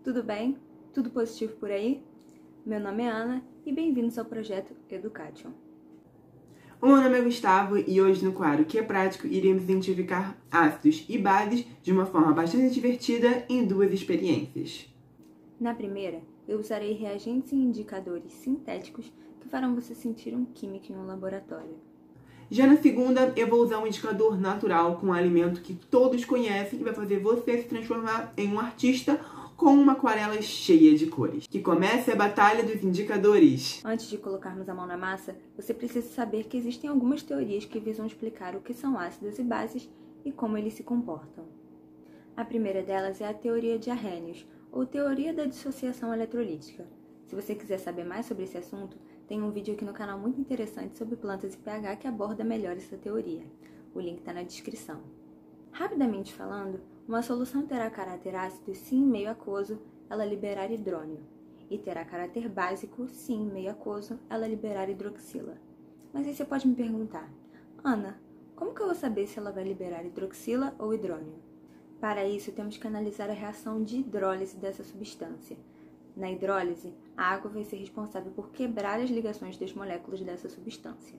tudo bem? Tudo positivo por aí? Meu nome é Ana e bem-vindos ao projeto Education. O meu nome é Gustavo e hoje no quadro Que é Prático iremos identificar ácidos e bases de uma forma bastante divertida em duas experiências. Na primeira, eu usarei reagentes e indicadores sintéticos que farão você sentir um químico em um laboratório. Já na segunda, eu vou usar um indicador natural com um alimento que todos conhecem e vai fazer você se transformar em um artista com uma aquarela cheia de cores. Que comece a batalha dos indicadores! Antes de colocarmos a mão na massa, você precisa saber que existem algumas teorias que visam explicar o que são ácidos e bases e como eles se comportam. A primeira delas é a teoria de Arrhenius, ou teoria da dissociação eletrolítica. Se você quiser saber mais sobre esse assunto, tem um vídeo aqui no canal muito interessante sobre plantas e pH que aborda melhor essa teoria. O link está na descrição. Rapidamente falando, uma solução terá caráter ácido se em meio aquoso ela liberar hidrônio, e terá caráter básico se em meio aquoso ela liberar hidroxila. Mas aí você pode me perguntar, Ana, como que eu vou saber se ela vai liberar hidroxila ou hidrônio? Para isso, temos que analisar a reação de hidrólise dessa substância. Na hidrólise, a água vai ser responsável por quebrar as ligações das moléculas dessa substância.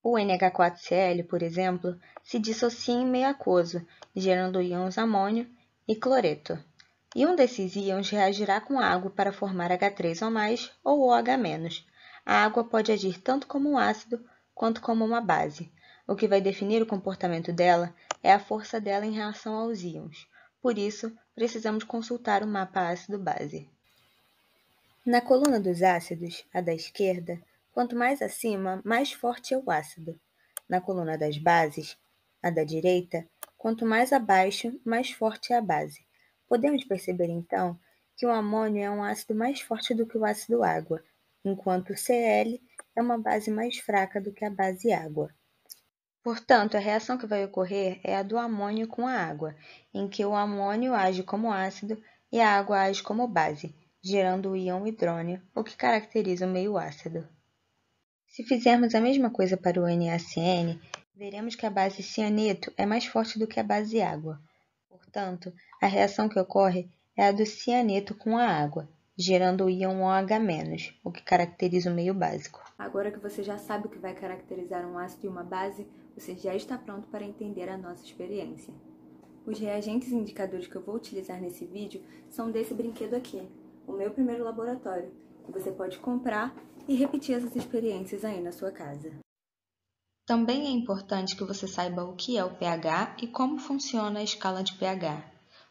O NH4Cl, por exemplo, se dissocia em meio aquoso, gerando íons amônio e cloreto. E um desses íons reagirá com água para formar H3O+, ou OH-. A água pode agir tanto como um ácido quanto como uma base. O que vai definir o comportamento dela é a força dela em relação aos íons. Por isso, precisamos consultar o mapa ácido-base. Na coluna dos ácidos, a da esquerda, quanto mais acima, mais forte é o ácido. Na coluna das bases, a da direita, quanto mais abaixo, mais forte é a base. Podemos perceber, então, que o amônio é um ácido mais forte do que o ácido água, enquanto o Cl é uma base mais fraca do que a base água. Portanto, a reação que vai ocorrer é a do amônio com a água, em que o amônio age como ácido e a água age como base, gerando o íon hidrônio, o que caracteriza o meio ácido. Se fizermos a mesma coisa para o NaCN, veremos que a base cianeto é mais forte do que a base água. Portanto, a reação que ocorre é a do cianeto com a água, gerando o íon OH-, o que caracteriza o meio básico. Agora que você já sabe o que vai caracterizar um ácido e uma base, você já está pronto para entender a nossa experiência. Os reagentes e indicadores que eu vou utilizar nesse vídeo são desse brinquedo aqui, o meu primeiro laboratório, que você pode comprar e repetir essas experiências aí na sua casa. Também é importante que você saiba o que é o pH e como funciona a escala de pH.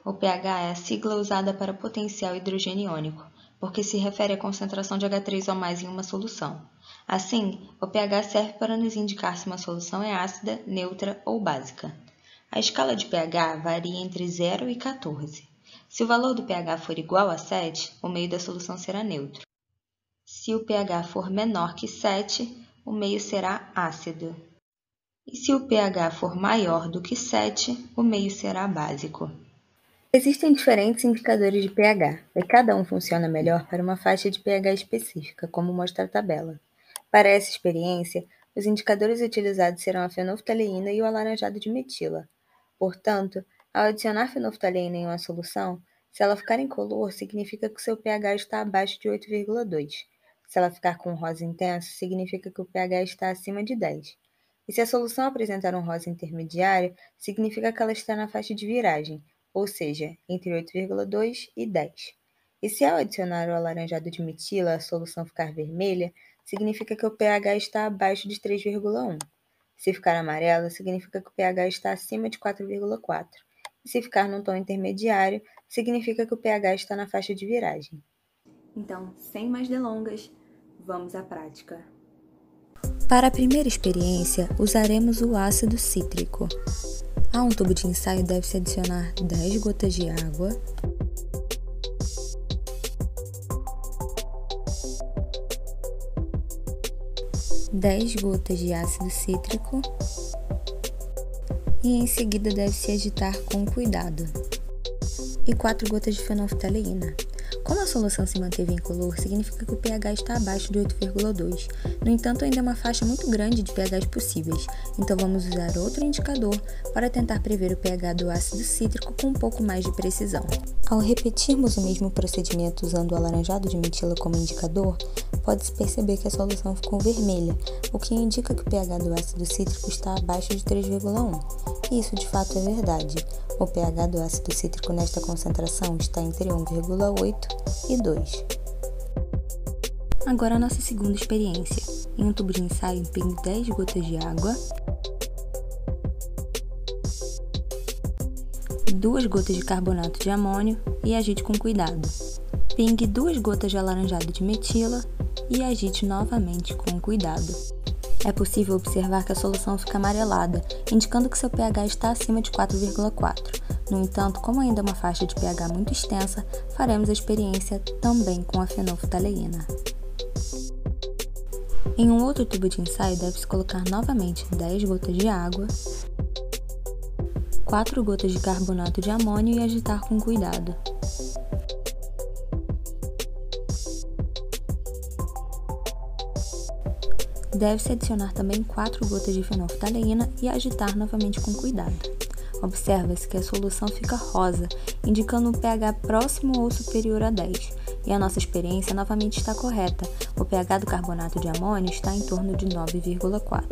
O pH é a sigla usada para potencial hidrogeniônico, porque se refere à concentração de H3O+ em uma solução. Assim, o pH serve para nos indicar se uma solução é ácida, neutra ou básica. A escala de pH varia entre 0 e 14. Se o valor do pH for igual a 7, o meio da solução será neutro. Se o pH for menor que 7, o meio será ácido. E se o pH for maior do que 7, o meio será básico. Existem diferentes indicadores de pH, e cada um funciona melhor para uma faixa de pH específica, como mostra a tabela. Para essa experiência, os indicadores utilizados serão a fenolftaleína e o alaranjado de metila. Portanto, ao adicionar fenolftaleína em uma solução, se ela ficar incolor, significa que o seu pH está abaixo de 8,2. Se ela ficar com rosa intenso, significa que o pH está acima de 10. E se a solução apresentar um rosa intermediário, significa que ela está na faixa de viragem, ou seja, entre 8,2 e 10. E se ao adicionar o alaranjado de metila a solução ficar vermelha, significa que o pH está abaixo de 3,1. Se ficar amarela, significa que o pH está acima de 4,4. E se ficar num tom intermediário, significa que o pH está na faixa de viragem. Então, sem mais delongas, vamos à prática. Para a primeira experiência, usaremos o ácido cítrico. A um tubo de ensaio deve-se adicionar 10 gotas de água, (10 gotas de ácido cítrico) e em seguida deve-se agitar com cuidado, e 4 gotas de fenolftaleína. Como a solução se manteve incolor, significa que o pH está abaixo de 8,2. No entanto, ainda é uma faixa muito grande de pHs possíveis, então vamos usar outro indicador para tentar prever o pH do ácido cítrico com um pouco mais de precisão. Ao repetirmos o mesmo procedimento usando o alaranjado de metila como indicador, pode-se perceber que a solução ficou vermelha, o que indica que o pH do ácido cítrico está abaixo de 3,1. E isso de fato é verdade. O pH do ácido cítrico nesta concentração está entre 1,8 e 2. Agora a nossa segunda experiência. Em um tubo de ensaio, pingue 10 gotas de água, 2 gotas de carbonato de amônio e agite com cuidado. Pingue 2 gotas de alaranjado de metila e agite novamente com cuidado. É possível observar que a solução fica amarelada, indicando que seu pH está acima de 4,4. No entanto, como ainda é uma faixa de pH muito extensa, faremos a experiência também com a fenolftaleína. Em um outro tubo de ensaio, deve-se colocar novamente 10 gotas de água, 4 gotas de carbonato de amônio e agitar com cuidado. Deve-se adicionar também 4 gotas de fenolftaleína e agitar novamente com cuidado. Observa-se que a solução fica rosa, indicando um pH próximo ou superior a 10, e a nossa experiência novamente está correta. O pH do carbonato de amônio está em torno de 9,4.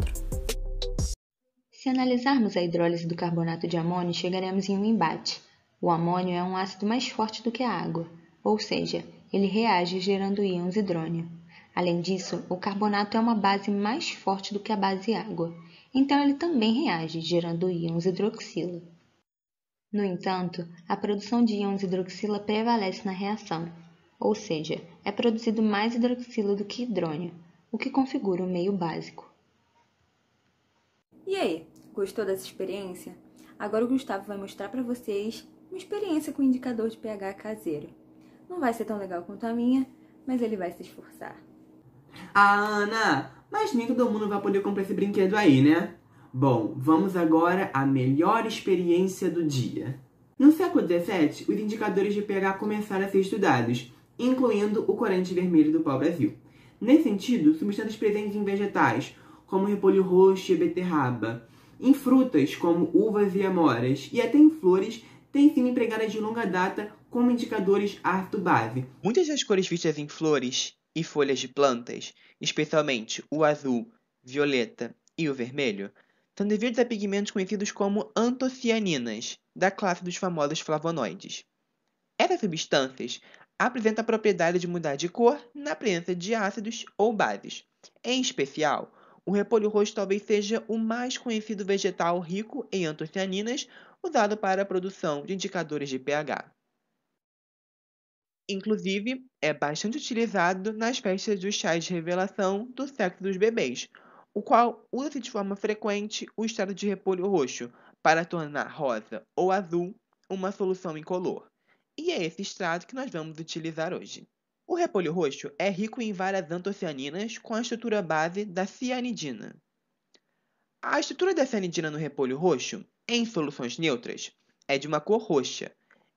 Se analisarmos a hidrólise do carbonato de amônio, chegaremos em um embate. O amônio é um ácido mais forte do que a água, ou seja, ele reage gerando íons hidrônio. Além disso, o carbonato é uma base mais forte do que a base água, então ele também reage, gerando íons hidroxila. No entanto, a produção de íons hidroxila prevalece na reação, ou seja, é produzido mais hidroxila do que hidrônio, o que configura o meio básico. E aí, gostou dessa experiência? Agora o Gustavo vai mostrar para vocês uma experiência com o indicador de pH caseiro. Não vai ser tão legal quanto a minha, mas ele vai se esforçar. Ah, Ana, mas nem todo mundo vai poder comprar esse brinquedo aí, né? Bom, vamos agora à melhor experiência do dia. No século XVII, os indicadores de pH começaram a ser estudados, incluindo o corante vermelho do pau-brasil. Nesse sentido, substâncias presentes em vegetais, como repolho roxo e beterraba, em frutas, como uvas e amoras, e até em flores, têm sido empregadas de longa data como indicadores ácido-base. Muitas das cores vistas em flores e folhas de plantas, especialmente o azul, violeta e o vermelho, são devidos a pigmentos conhecidos como antocianinas, da classe dos famosos flavonoides. Essas substâncias apresentam a propriedade de mudar de cor na presença de ácidos ou bases. Em especial, o repolho roxo talvez seja o mais conhecido vegetal rico em antocianinas usado para a produção de indicadores de pH. Inclusive, é bastante utilizado nas festas dos chás de revelação do sexo dos bebês, o qual usa-se de forma frequente o extrato de repolho roxo para tornar rosa ou azul uma solução incolor. E é esse extrato que nós vamos utilizar hoje. O repolho roxo é rico em várias antocianinas com a estrutura base da cianidina. A estrutura da cianidina no repolho roxo, em soluções neutras, é de uma cor roxa.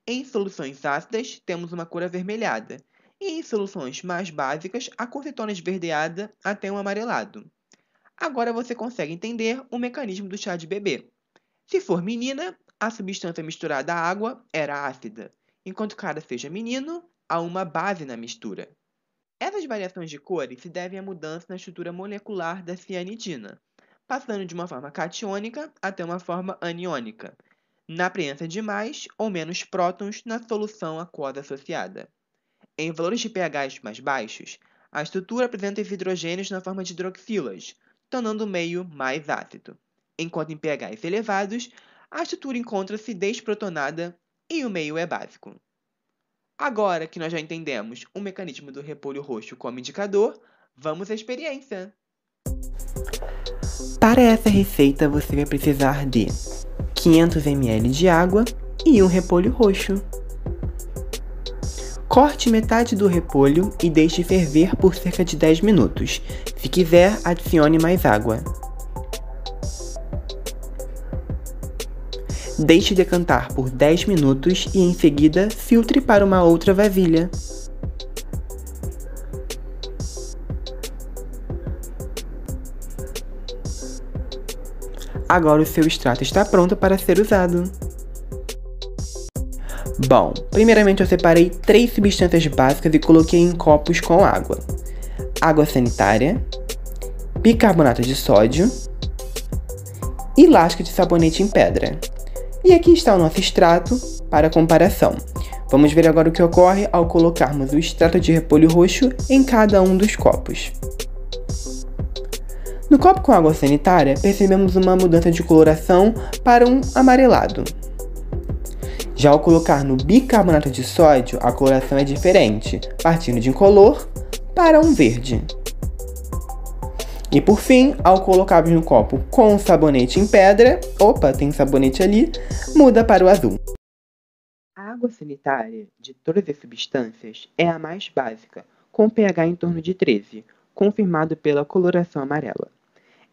Em soluções ácidas, temos uma cor avermelhada, e em soluções mais básicas, a cor se torna esverdeada até um amarelado. Agora você consegue entender o mecanismo do chá de bebê. Se for menina, a substância misturada à água era ácida, enquanto caso seja menino, há uma base na mistura. Essas variações de cores se devem à mudança na estrutura molecular da cianidina, passando de uma forma catiônica até uma forma aniônica, na presença de mais ou menos prótons na solução aquosa associada. Em valores de pH mais baixos, a estrutura apresenta hidrogênios na forma de hidroxilas, tornando o meio mais ácido, enquanto em pHs elevados, a estrutura encontra-se desprotonada e o meio é básico. Agora que nós já entendemos o mecanismo do repolho roxo como indicador, vamos à experiência! Para essa receita, você vai precisar de 500 ml de água e um repolho roxo. Corte metade do repolho e deixe ferver por cerca de 10 minutos. Se quiser, adicione mais água. Deixe decantar por 10 minutos e em seguida filtre para uma outra vasilha. agora o seu extrato está pronto para ser usado. Bom, primeiramente eu separei 3 substâncias básicas e coloquei em copos com água. Água sanitária, bicarbonato de sódio e lasca de sabonete em pedra. E aqui está o nosso extrato para comparação. Vamos ver agora o que ocorre ao colocarmos o extrato de repolho roxo em cada um dos copos. No copo com água sanitária, percebemos uma mudança de coloração para um amarelado. Já ao colocar no bicarbonato de sódio, a coloração é diferente, partindo de incolor para um verde. E por fim, ao colocarmos no copo com sabonete em pedra, tem sabonete ali, muda para o azul. A água sanitária, de todas as substâncias, é a mais básica, com pH em torno de 13, confirmado pela coloração amarela.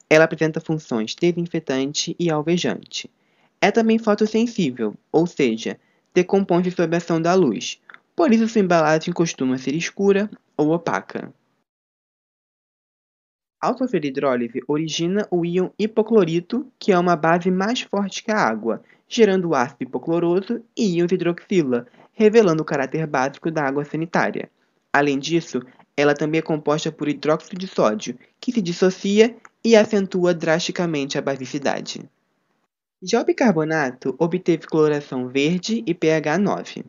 Ela apresenta funções desinfetante e alvejante. É também fotossensível, ou seja, decompõe-se sob a ação da luz, por isso sua embalagem costuma ser escura ou opaca. A alfa-ferridrólise origina o íon hipoclorito, que é uma base mais forte que a água, gerando o ácido hipocloroso e íons hidroxila, revelando o caráter básico da água sanitária. Além disso, ela também é composta por hidróxido de sódio, que se dissocia e acentua drasticamente a basicidade. Já o bicarbonato obteve coloração verde e pH 9.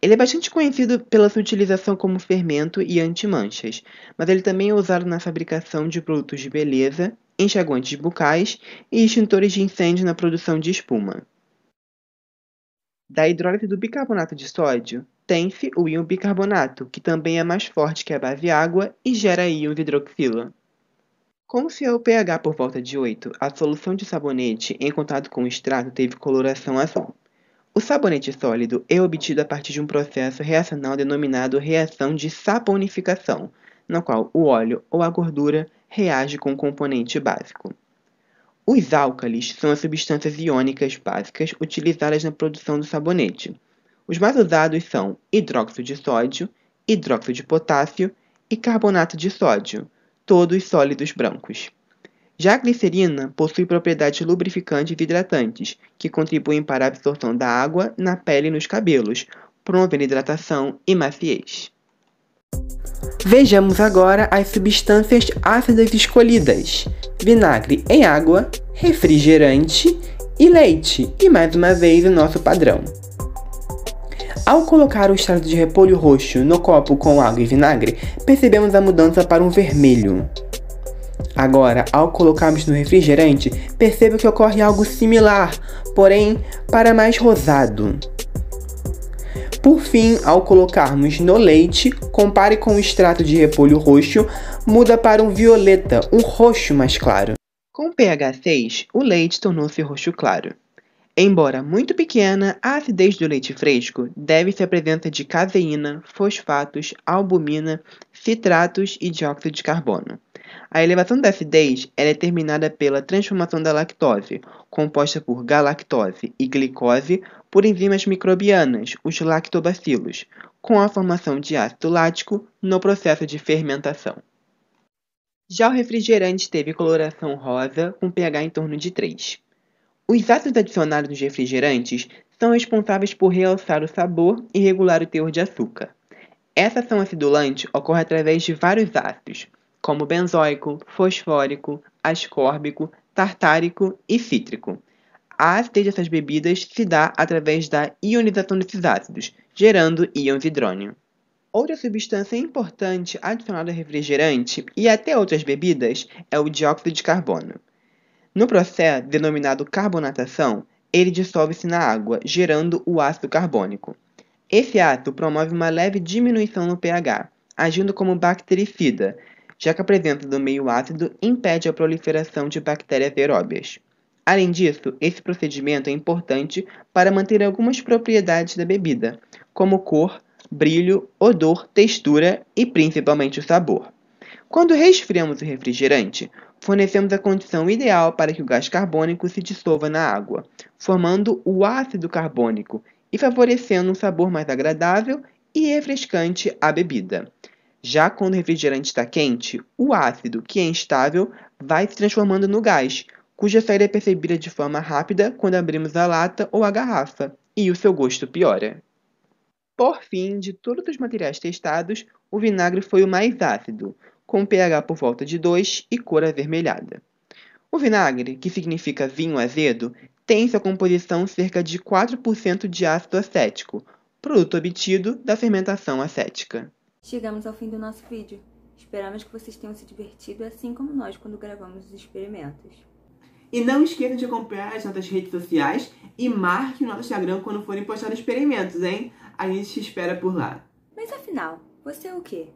Ele é bastante conhecido pela sua utilização como fermento e antimanchas, mas ele também é usado na fabricação de produtos de beleza, enxaguantes bucais e extintores de incêndio na produção de espuma. Da hidrólise do bicarbonato de sódio, tem-se o íon bicarbonato, que também é mais forte que a base água e gera íons hidroxila. Como se o pH por volta de 8, a solução de sabonete em contato com o extrato teve coloração azul. O sabonete sólido é obtido a partir de um processo reacional denominado reação de saponificação, na qual o óleo ou a gordura reage com o componente básico. Os álcalis são as substâncias iônicas básicas utilizadas na produção do sabonete. Os mais usados são hidróxido de sódio, hidróxido de potássio e carbonato de sódio, todos sólidos brancos. Já a glicerina possui propriedades lubrificantes e hidratantes, que contribuem para a absorção da água na pele e nos cabelos, promovendo hidratação e maciez. Vejamos agora as substâncias ácidas escolhidas: vinagre em água, refrigerante e leite, e mais uma vez o nosso padrão. Ao colocar o extrato de repolho roxo no copo com água e vinagre, percebemos a mudança para um vermelho. Agora, ao colocarmos no refrigerante, perceba que ocorre algo similar, porém para mais rosado. Por fim, ao colocarmos no leite, compare com o extrato de repolho roxo, muda para um violeta, um roxo mais claro. Com pH 6, o leite tornou-se roxo claro. Embora muito pequena, a acidez do leite fresco deve-se à presença de caseína, fosfatos, albumina, citratos e dióxido de carbono. A elevação da acidez é determinada pela transformação da lactose, composta por galactose e glicose, por enzimas microbianas, os lactobacilos, com a formação de ácido lático no processo de fermentação. Já o refrigerante teve coloração rosa com pH em torno de 3. Os ácidos adicionados nos refrigerantes são responsáveis por realçar o sabor e regular o teor de açúcar. Essa ação acidulante ocorre através de vários ácidos, como benzoico, fosfórico, ascórbico, tartárico e cítrico. A acidez dessas bebidas se dá através da ionização desses ácidos, gerando íons hidrônio. Outra substância importante adicionada ao refrigerante e até outras bebidas é o dióxido de carbono. No processo denominado carbonatação, ele dissolve-se na água, gerando o ácido carbônico. Esse ácido promove uma leve diminuição no pH, agindo como bactericida, já que a presença do meio ácido impede a proliferação de bactérias aeróbias. Além disso, esse procedimento é importante para manter algumas propriedades da bebida, como cor, brilho, odor, textura e principalmente o sabor. Quando resfriamos o refrigerante, fornecemos a condição ideal para que o gás carbônico se dissolva na água, formando o ácido carbônico e favorecendo um sabor mais agradável e refrescante à bebida. Já quando o refrigerante está quente, o ácido, que é instável, vai se transformando no gás, cuja saída é percebida de forma rápida quando abrimos a lata ou a garrafa, e o seu gosto piora. Por fim, de todos os materiais testados, o vinagre foi o mais ácido, com pH por volta de 2 e cor avermelhada. O vinagre, que significa vinho azedo, tem em sua composição cerca de 4% de ácido acético, produto obtido da fermentação acética. Chegamos ao fim do nosso vídeo. Esperamos que vocês tenham se divertido assim como nós quando gravamos os experimentos. E não esqueça de acompanhar as nossas redes sociais e marque o nosso Instagram quando forem postados experimentos, hein? A gente te espera por lá. Mas afinal, você é o quê?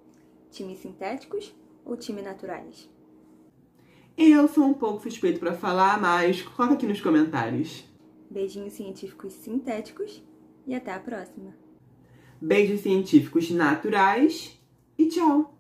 Time sintéticos ou time naturais? Eu sou um pouco suspeito para falar, mas coloca aqui nos comentários. Beijinhos científicos sintéticos e até a próxima. Beijos científicos naturais e tchau!